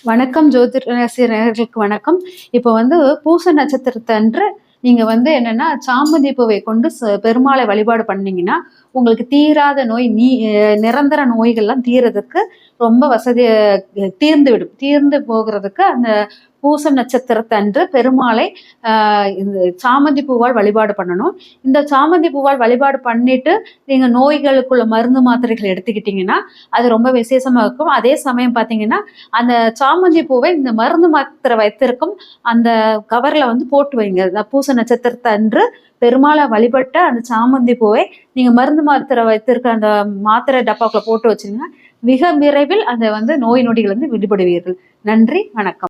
வணக்கம் ஜோதிடர்களுக்கு வணக்கம். இப்போ பூச நட்சத்திரத்தன்று நீங்க என்னன்னா சாமந்தி பூவை கொண்டு பெருமாளை வழிபாடு பண்ணீங்கன்னா உங்களுக்கு தீராத நோய் நிரந்தர நோய்கள்லாம் தீரதுக்கு ரொம்ப தீர்ந்து போகிறதுக்கு அந்த பூசம் நட்சத்திரத்தன்று பெருமாளை இந்த சாமந்தி பூவால் வழிபாடு பண்ணணும். இந்த சாமந்தி பூவால் வழிபாடு பண்ணிட்டு நீங்க நோய்களுக்குள்ள மருந்து மாத்திரைகள் எடுத்துக்கிட்டீங்கன்னா அது ரொம்ப விசேஷமா இருக்கும். அதே சமயம் பார்த்தீங்கன்னா அந்த சாமந்தி பூவை இந்த மருந்து மாத்திரை வைத்திருக்கும் அந்த கவர்ல போட்டு வைங்க. பூச நட்சத்திரத்தன்று பெருமாளை வழிபட்ட அந்த சாமந்தி பூவை நீங்க மருந்து மாத்திரை வைத்திருக்க அந்த மாத்திரை டப்பாக்குள்ள போட்டு வச்சீங்கன்னா மிக விரைவில் அந்த நோய் நொடிகள் விடுபடுவீர்கள். நன்றி, வணக்கம்.